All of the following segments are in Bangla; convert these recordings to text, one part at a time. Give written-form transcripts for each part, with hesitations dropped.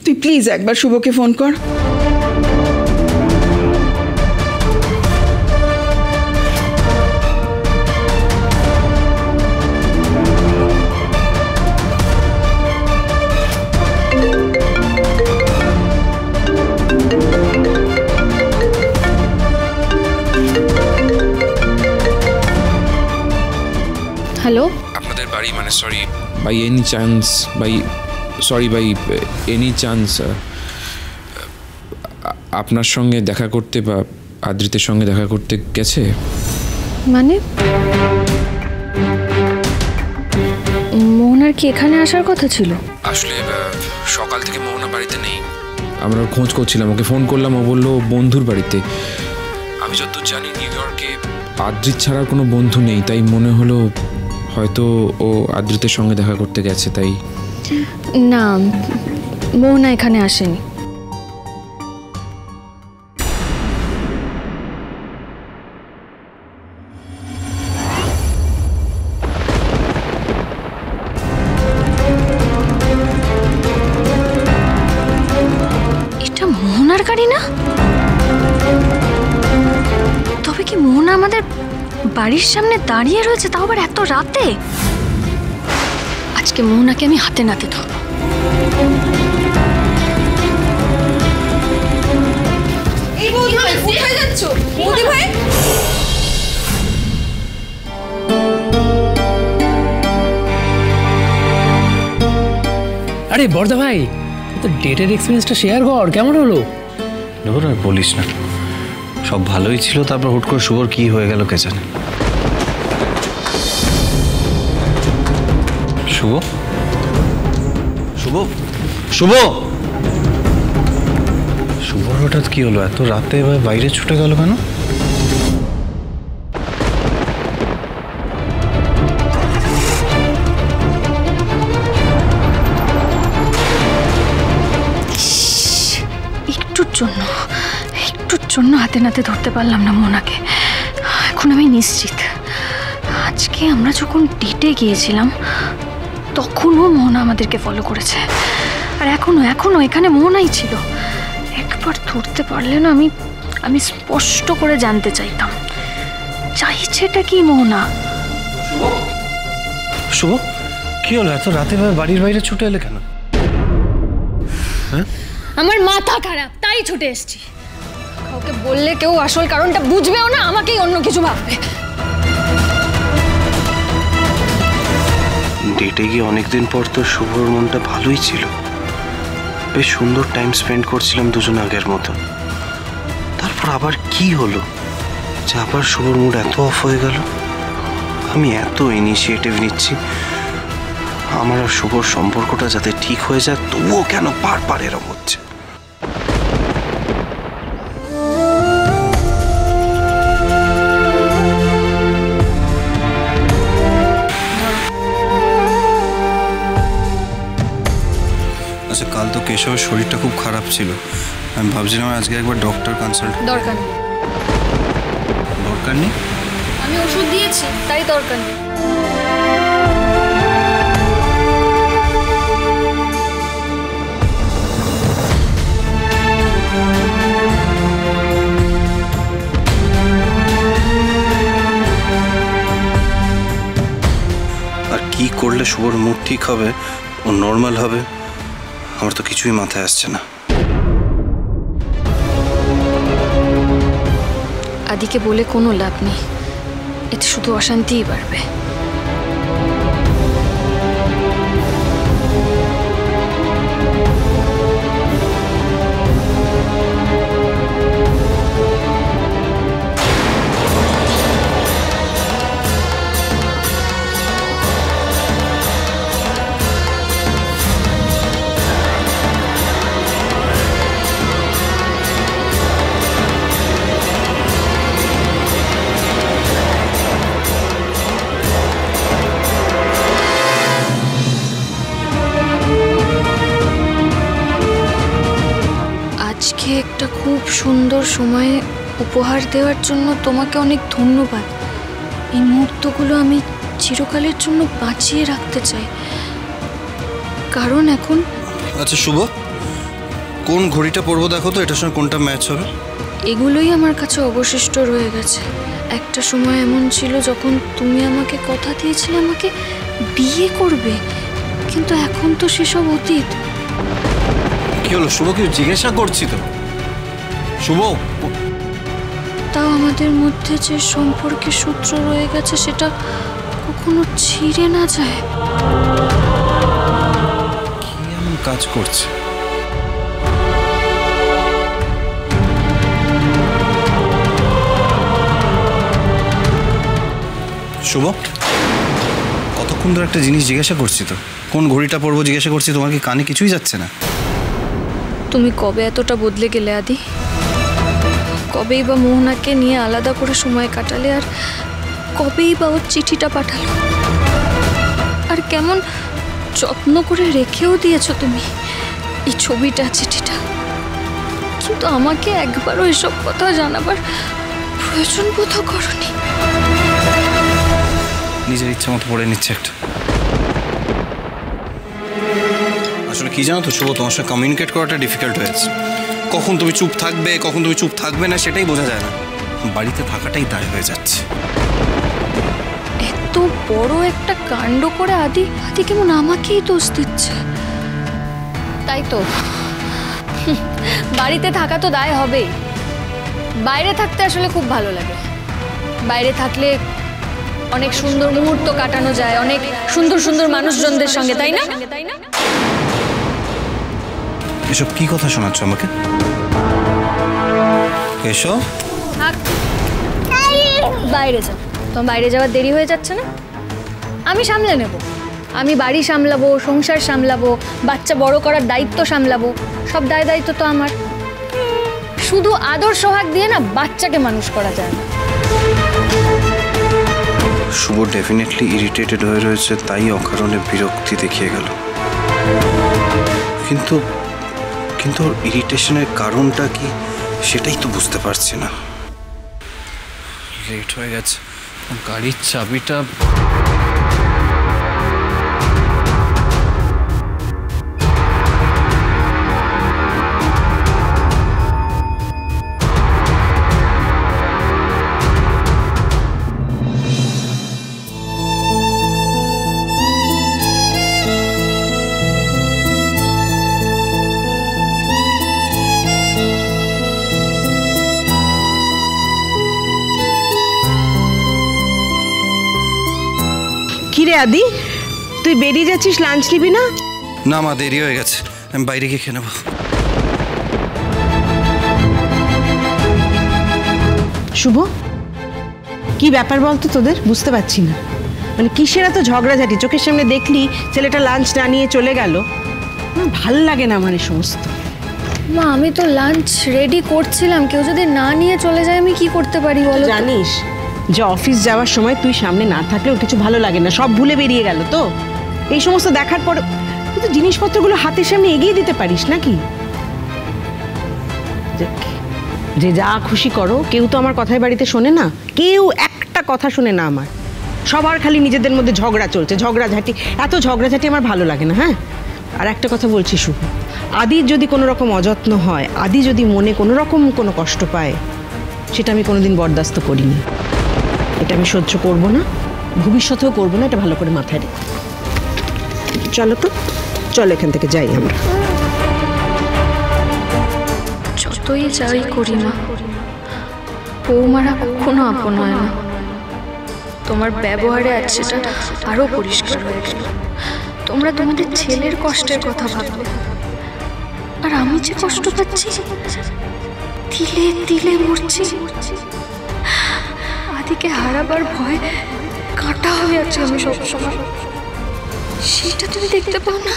তুই প্লিজ একবার শুভকে ফোন কর। হ্যালো, আপনাদের বাড়ি মানে সরি বাই এনি চান্স আপনার সঙ্গে দেখা করতে বা আদ্রিতের সঙ্গে দেখা করতে গেছে? মানে মোহনার কি এখানে আসার কথা ছিল? আসলে সকাল থেকে মোহনা বাড়িতে নেই, আমরা খোঁজ করছিলাম, ওকে ফোন করলাম, ও বললো বন্ধুর বাড়িতে। আমি যতদূর জানি নিউ ইয়র্কে আদ্রিত ছাড়া কোনো বন্ধু নেই, তাই মনে হলো হয়তো ও আদ্রিতের সঙ্গে দেখা করতে গেছে। তাই না, মোহনা এখানে আসেনি। এটা মোহনার গাড়ি না? তবে কি মোহনা আমাদের বাড়ির সামনে দাঁড়িয়ে রয়েছে, তাও আবার এত রাতে? আজকে মোহনাকে আমি হাতে নাতে ধরবো। এই বৌদি ভাই, কোথায় যাচ্ছ? বৌদি ভাই, আরে বর্দা ভাই, তো ডেটের এক্সপিরিয়েন্সটা শেয়ার কর, কেমন হলো? ধর আর বলিস না, সব ভালোই ছিল, তারপর হুট করে শুভর কি হয়ে গেল কে জানে। শুভ শুভ শুভ শুভর হঠাৎ কি হলো? এত রাতে বাইরে ছুটে গেল কেন? একটুর জন্য হাতে নাতে ধরতে পারলাম না মোহনাকে। এখন আমি নিশ্চিত আজকে আমরা যখন ডেটে গিয়েছিলাম তখনও মোহনা আমাদেরকে ফলো করেছে, আর এখনো এখানে মোহনাই ছিল। একবার ধরতে পারলে না আমি স্পষ্ট করে জানতে চাইতাম চাইছেটা কি মোহনা। শুভ কি হলো? এত রাতে বাড়ির বাইরে ছুটে এলে কেন? হ্যাঁ, আমার মাথা খারাপ, তাই ছুটে এসেছি। কাউকে বললে কেউ আসল কারণটা বুঝবেও না, আমাকেই অন্য কিছু ভাববে। ডেটে গিয়ে অনেকদিন পর তো শুভর মনটা ভালোই ছিল, বেশ সুন্দর টাইম স্পেন্ড করছিলাম দুজন আগের মতো। তারপর আবার কি হলো যে আবার শুভর মুড এত অফ হয়ে গেল? আমি এত ইনিশিয়েটিভ নিচ্ছি আমার আর শুভর সম্পর্কটা যাতে ঠিক হয়ে যায়, তবুও কেন বারবার এরকম হচ্ছে? আচ্ছা, কাল তো কেশবের শরীরটা খুব খারাপ ছিল, আমি ভাবছিলাম আজকে একবার ডক্টর কনসাল্ট। দরকার নেই। দরকার নেই? আমি ওষুধ দিয়েছি, তাই দরকার নেই। আর কি করলে শুভর মুড ঠিক হবে, ও নর্মাল হবে, আমার তো কিছুই মাথায় আসছে না। আদিকে বলে কোনো লাভ নেই, এতে শুধু অশান্তিই বাড়বে। আজকে একটা খুব সুন্দর সময় উপহার দেওয়ার জন্য তোমাকে অনেক ধন্যবাদ। এই মুহূর্তগুলো আমি চিরকালের জন্য বাঁচিয়ে রাখতে চাই, কারণ এখন। আচ্ছা শুভ, কোন ঘড়িটা পরবো দেখো তো, এটার সঙ্গে কোনটা ম্যাচ হবে। এগুলোই আমার কাছে অবশিষ্ট রয়ে গেছে। একটা সময় এমন ছিল যখন তুমি আমাকে কথা দিয়েছিলে আমাকে বিয়ে করবে, কিন্তু এখন তো সেসব অতীত। কি হলো শুভ, কি জিজ্ঞাসা করছি তো শুভ। তাও আমাদের মধ্যে যে সম্পর্কের সূত্র রয়ে গেছে সেটা কখনো ছিঁড়ে না যায়। কি এমন কাজ করছে? শুভ, কতক্ষণ ধরে একটা জিনিস জিজ্ঞাসা করছি তো, কোন ঘড়িটা পরবো জিজ্ঞাসা করছি, তোমার কি কানে কিছুই যাচ্ছে না? তুমি কবে এতটা বদলে গেলে আদি? কবেই বা মোহনাকে নিয়ে আলাদা করে সময় কাটালে, আর কবেই বা ওর চিঠিটা পাঠালো, আর কেমন যত্ন করে রেখেও দিয়েছো তুমি এই ছবিটা, চিঠিটা। কিন্তু আমাকে একবারও এসব কথা জানাবার প্রয়োজন বোধ করনি। নিজের ইচ্ছা মতো পড়ে নিচ্ছে একটা। আসলে কি জানো তো শুভ, তোমার সাথে কমিউনিকেট করাটা ডিফিকাল্ট হয়েছে। কখন তুমি চুপ থাকবে, কখন তুমি চুপ থাকবে না, সেটাই বোঝা যায় না। বাড়িতে থাকাটাই দায় হয়ে যাচ্ছে। এত বড় একটা কাণ্ড করে আদি কেমন আমাকেই দোষ দিচ্ছে। তাই তো, বাড়িতে থাকা তো দায় হবেই। বাইরে থাকতে আসলে খুব ভালো লাগে। বাইরে থাকলে অনেক সুন্দর মুহূর্ত কাটানো যায়, অনেক সুন্দর সুন্দর মানুষজনদের সঙ্গে, তাই না? এসব কি কথা শোনাচ্ছ আমাকে? এসো বাইরে যাও। তোমার বাইরে যাওয়ার দেরি হয়ে যাচ্ছে না? আমি সামলে নেব। আমি বাড়ি সামলাবো, সংসার সামলাবো, বাচ্চা বড় করার দায়িত্ব সামলাবো। সব দায় দায়িত্ব তো আমার। শুধু আদর সোহাগ দিয়ে না বাচ্চাকে মানুষ করা যায় না। শুভ ডেফিনেটলি ইরিটেটেড হয়ে রয়েছে, তাই অকারণে বিরক্তি দেখিয়ে গেল। কিন্তু কিন্তু ওর ইরিটেশনের কারণটা কি সেটাই তো বুঝতে পারছি না। লেট হয়ে গেছে, গাড়ির চাবিটা কিরে আদি, তুই বেরিয়ে যাচ্ছিস, লাঞ্চ নিবি না? না মা, দেরি হয়ে গেছে, আমি বাইরে গিয়ে খেয়ে নেবো। শুভ, কি ব্যাপার বলতো তোদের? বুঝতে পারছি না, মানে কিসের এত ঝগড়াঝাটি? চোখের সামনে দেখলি ছেলেটা লাঞ্চ না নিয়ে চলে গেল, ভাল লাগে না আমার এই সমস্ত। মা, আমি তো লাঞ্চ রেডি করছিলাম, কেউ যদি না নিয়ে চলে যায় আমি কি করতে পারি বলো? জানিস যে অফিস যাওয়ার সময় তুই সামনে না থাকলে ওর কিছু ভালো লাগে না, সব ভুলে বেরিয়ে গেল। তো এই সমস্ত দেখার পর তুই তো জিনিসপত্রগুলো হাতের সামনে এগিয়ে দিতে পারিস নাকি? যে যা খুশি করো, কেউ তো আমার কথাই বাড়িতে শোনে না, কেউ একটা কথা শোনে না আমার। সবার খালি নিজেদের মধ্যে ঝগড়া চলছে, ঝগড়াঝাটি। এত ঝগড়াঝাটি আমার ভালো লাগে না। হ্যাঁ, আর একটা কথা বলছি শুভ, আদির যদি কোনো রকম অযত্ন হয়, আদি যদি মনে কোনো রকম কোনো কষ্ট পায়, সেটা আমি কোনোদিন বরদাস্ত করিনি। এটা আমি সহ্য করবো না, ভবিষ্যতেও করবো না, এটা ভালো করে মাথায় রেখে। চলো তো, চলো এখান থেকে যাই আমরা। যতই যাই করি না, বৌমারা কখনো আপন হয় না। তোমার ব্যবহারে আজ সেটা আরো পরিষ্কার হয়ে গেল। তোমরা তোমাদের ছেলের কষ্টের কথা ভাববে, আর আমি যে কষ্ট পাচ্ছি, তিলে তিলে মরছি। আদিকে হারাবার ভয় কাঁটা হয়ে আছে আমি সবসময়, সেটা তুমি দেখতে পাও না।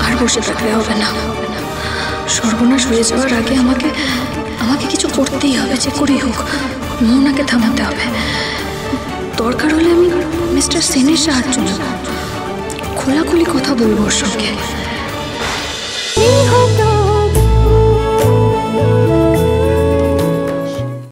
আর বসে থাকলে হবে না, সর্বনাশ হয়ে যাওয়ার আগে আমাকে কিছু করতেই হবে, যে করেই হোক মোহনাকে থামাতে হবে। দরকার হলে আমি মিস্টার সেনের সাহায্য নেব, খোলাখুলি কথা বলবো ওর সঙ্গে।